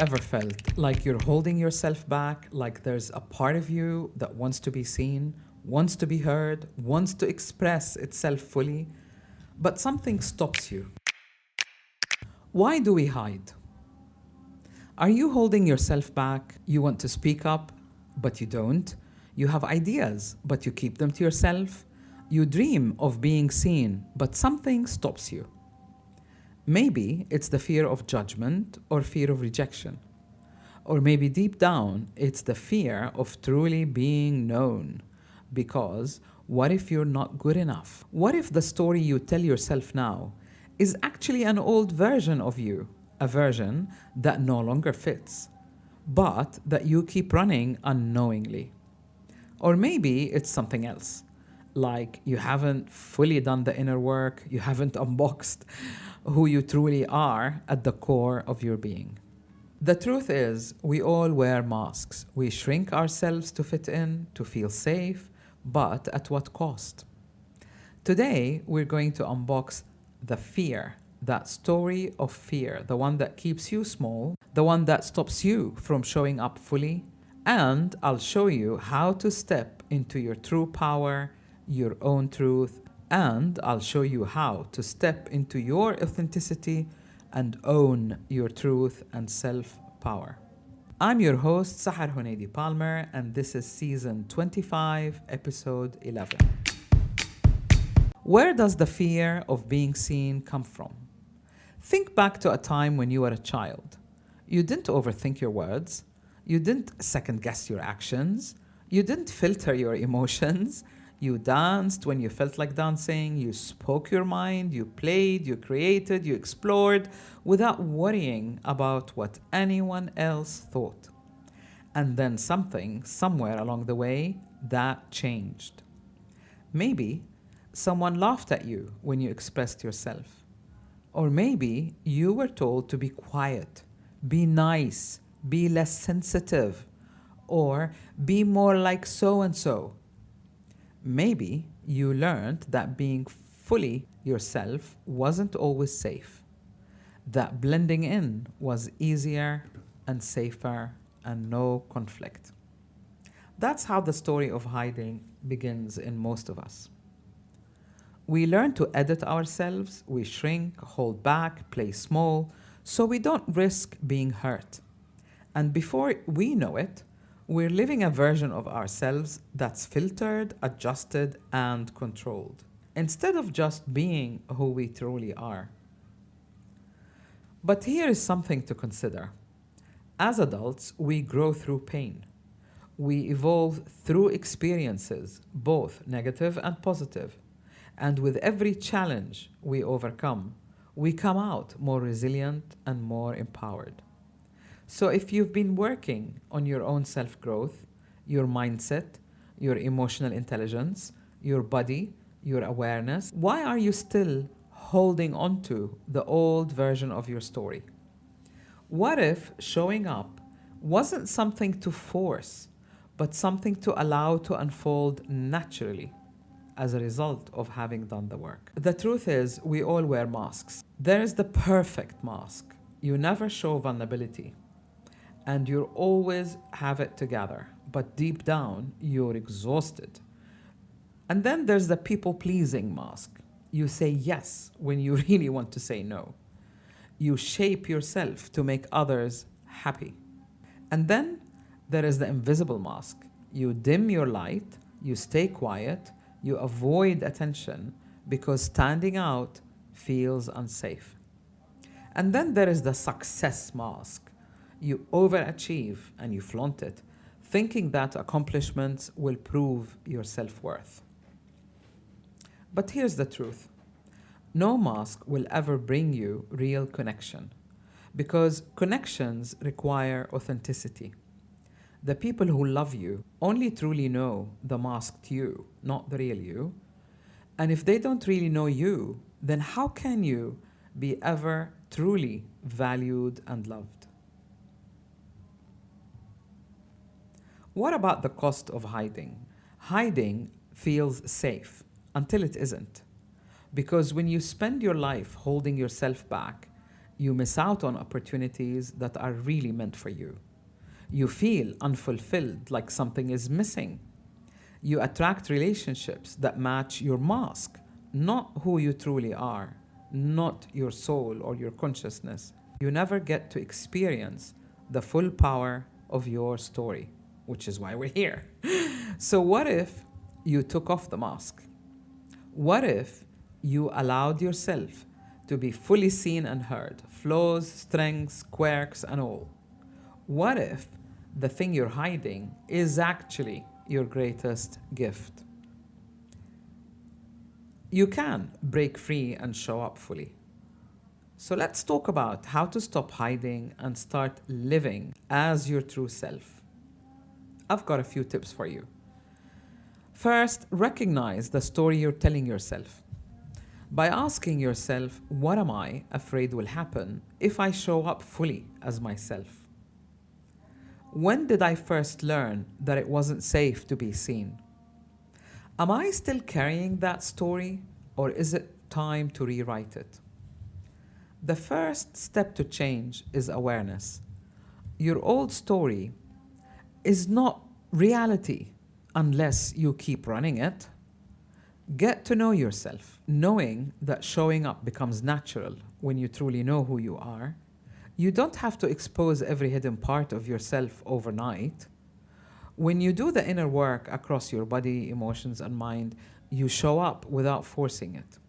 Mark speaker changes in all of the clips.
Speaker 1: ever felt like you're holding yourself back, like there's a part of you that wants to be seen, wants to be heard, wants to express itself fully, but something stops you? Why do we hide? Are you holding yourself back? You want to speak up, but you don't. You have ideas, but you keep them to yourself. You dream of being seen, but something stops you. Maybe it's the fear of judgment or fear of rejection. Or maybe deep down, it's the fear of truly being known. Because what if you're not good enough? What if the story you tell yourself now is actually an old version of you, a version that no longer fits, but that you keep running unknowingly? Or maybe it's something else, like you haven't fully done the inner work, you haven't unboxed who you truly are at the core of your being. The truth is, we all wear masks. We shrink ourselves to fit in, to feel safe, but at what cost? Today, we're going to unbox the fear, that story of fear, the one that keeps you small, the one that stops you from showing up fully, and I'll show you how to step into your true power, your own truth, and I'll show you how to step into your authenticity and own your truth and self-power. I'm your host, Sahar Hunaidi Palmer, and this is season 25, episode 11. Where does the fear of being seen come from? Think back to a time when you were a child. You didn't overthink your words. You didn't second guess your actions. You didn't filter your emotions. You danced when you felt like dancing. You spoke your mind. You played. You created. You explored without worrying about what anyone else thought. And then something, somewhere along the way, that changed. Maybe someone laughed at you when you expressed yourself. Or maybe you were told to be quiet, be nice, be less sensitive, or be more like so-and-so. Maybe you learned that being fully yourself wasn't always safe, that blending in was easier and safer and no conflict. That's how the story of hiding begins in most of us. We learn to edit ourselves, we shrink, hold back, play small, so we don't risk being hurt. And before we know it, we're living a version of ourselves that's filtered, adjusted, and controlled, instead of just being who we truly are. But here is something to consider. As adults, we grow through pain. We evolve through experiences, both negative and positive. And with every challenge we overcome, we come out more resilient and more empowered. So if you've been working on your own self-growth, your mindset, your emotional intelligence, your body, your awareness, why are you still holding on to the old version of your story? What if showing up wasn't something to force, but something to allow to unfold naturally as a result of having done the work? The truth is, we all wear masks. There is the perfect mask. You never show vulnerability, and you always have it together, but deep down, you're exhausted. And then there's the people-pleasing mask. You say yes when you really want to say no. You shape yourself to make others happy. And then there is the invisible mask. You dim your light, you stay quiet, you avoid attention because standing out feels unsafe. And then there is the success mask. You overachieve and you flaunt it, thinking that accomplishments will prove your self-worth. But here's the truth. No mask will ever bring you real connection, because connections require authenticity. The people who love you only truly know the masked you, not the real you. And if they don't really know you, then how can you be ever truly valued and loved? What about the cost of hiding? Hiding feels safe until it isn't. Because when you spend your life holding yourself back, You miss out on opportunities that are really meant for you. You feel unfulfilled, like something is missing. You attract relationships that match your mask, not who you truly are, not your soul or your consciousness. You never get to experience the full power of your story, which is why we're here. So, what if you took off the mask? What if you allowed yourself to be fully seen and heard, flaws, strengths, quirks, and all? What if the thing you're hiding is actually your greatest gift? You can break free and show up fully. So let's talk about how to stop hiding and start living as your true self. I've got a few tips for you. First, recognize the story you're telling yourself. By asking yourself, what am I afraid will happen if I show up fully as myself? When did I first learn that it wasn't safe to be seen? Am I still carrying that story, or is it time to rewrite it? The first step to change is awareness. Your old story is not reality unless you keep running it. Get to know yourself, knowing that showing up becomes natural when you truly know who you are. You don't have to expose every hidden part of yourself overnight. When you do the inner work across your body, emotions, and mind, you show up without forcing it.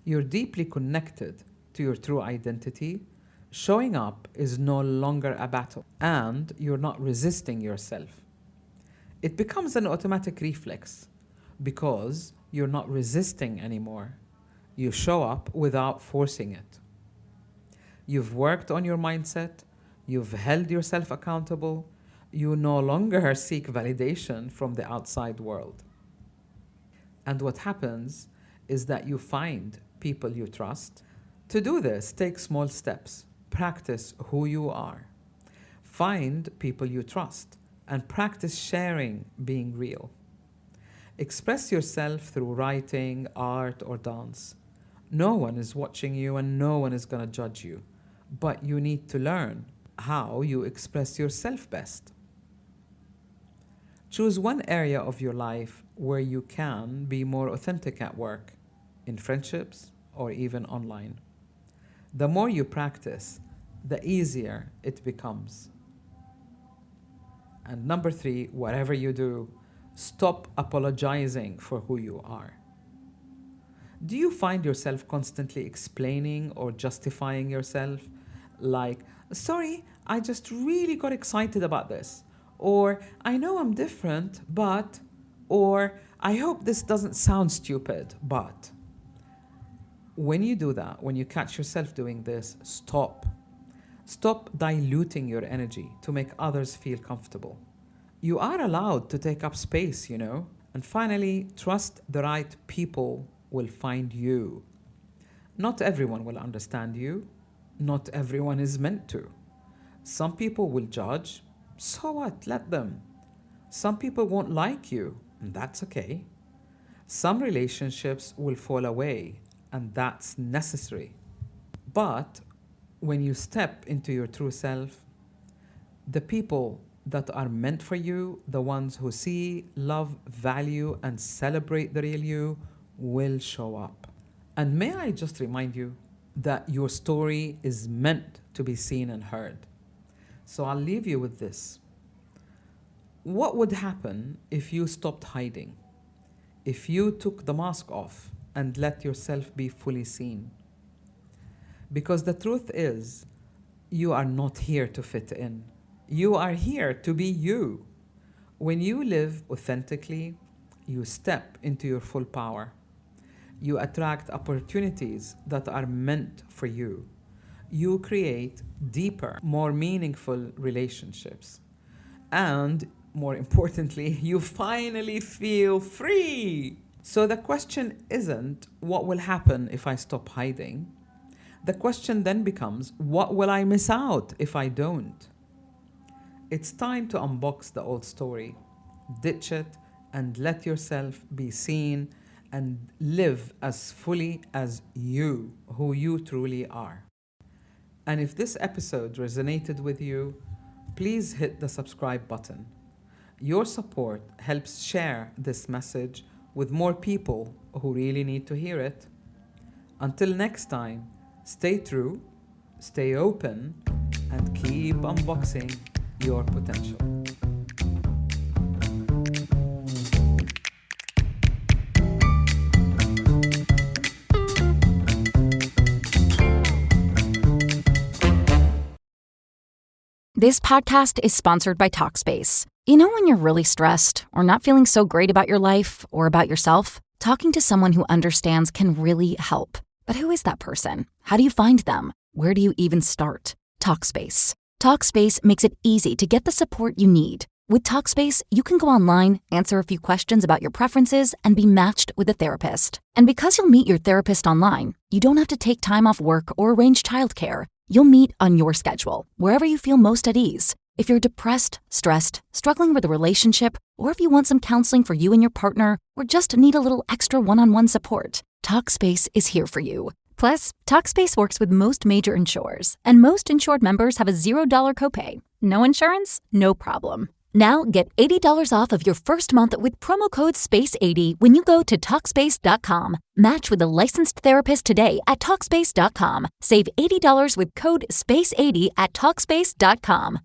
Speaker 1: You're deeply connected to your true identity. Showing up is no longer a battle, and you're not resisting yourself. It becomes an automatic reflex because you're not resisting anymore. You show up without forcing it. You've worked on your mindset, you've held yourself accountable, you no longer seek validation from the outside world. And what happens is that you find people you trust. To do this, take small steps. Practice who you are. Find people you trust and practice sharing being real. Express yourself through writing, art, or dance. No one is watching you and no one is going to judge you, but you need to learn how you express yourself best. Choose one area of your life where you can be more authentic at work, in friendships, or even online. The more you practice, the easier it becomes. And number 3, whatever you do, stop apologizing for who you are. Do you find yourself constantly explaining or justifying yourself? Like, sorry, I just really got excited about this. Or, I know I'm different, but. Or, I hope this doesn't sound stupid, but. When you do that, when you catch yourself doing this, stop. Stop diluting your energy to make others feel comfortable. You are allowed to take up space, you know. And finally, trust the right people will find you. Not everyone will understand you. Not everyone is meant to. Some people will judge. So what? Let them. Some people won't like you, and that's okay. Some relationships will fall away, and that's necessary. But when you step into your true self, the people that are meant for you, the ones who see, love, value, and celebrate the real you, will show up. And may I just remind you that your story is meant to be seen and heard. So I'll leave you with this. What would happen if you stopped hiding? If you took the mask off and let yourself be fully seen? Because the truth is, you are not here to fit in. You are here to be you. When you live authentically, you step into your full power. You attract opportunities that are meant for you. You create deeper, more meaningful relationships. And more importantly, you finally feel free. So the question isn't, what will happen if I stop hiding? The question then becomes, what will I miss out if I don't? It's time to unbox the old story, ditch it, and let yourself be seen and live as fully as you, who you truly are. And if this episode resonated with you, please hit the subscribe button. Your support helps share this message with more people who really need to hear it. Until next time, stay true, stay open, and keep unboxing your potential.
Speaker 2: This podcast is sponsored by Talkspace. You know when you're really stressed or not feeling so great about your life or about yourself? Talking to someone who understands can really help. But who is that person? How do you find them? Where do you even start? Talkspace. Talkspace makes it easy to get the support you need. With Talkspace, you can go online, answer a few questions about your preferences, and be matched with a therapist. And because you'll meet your therapist online, you don't have to take time off work or arrange childcare. You'll meet on your schedule, wherever you feel most at ease. If you're depressed, stressed, struggling with a relationship, or if you want some counseling for you and your partner, or just need a little extra one-on-one support, Talkspace is here for you. Plus, Talkspace works with most major insurers, and most insured members have a $0 copay. No insurance? No problem. Now get $80 off of your first month with promo code SPACE80 when you go to Talkspace.com. Match with a licensed therapist today at Talkspace.com. Save $80 with code SPACE80 at Talkspace.com.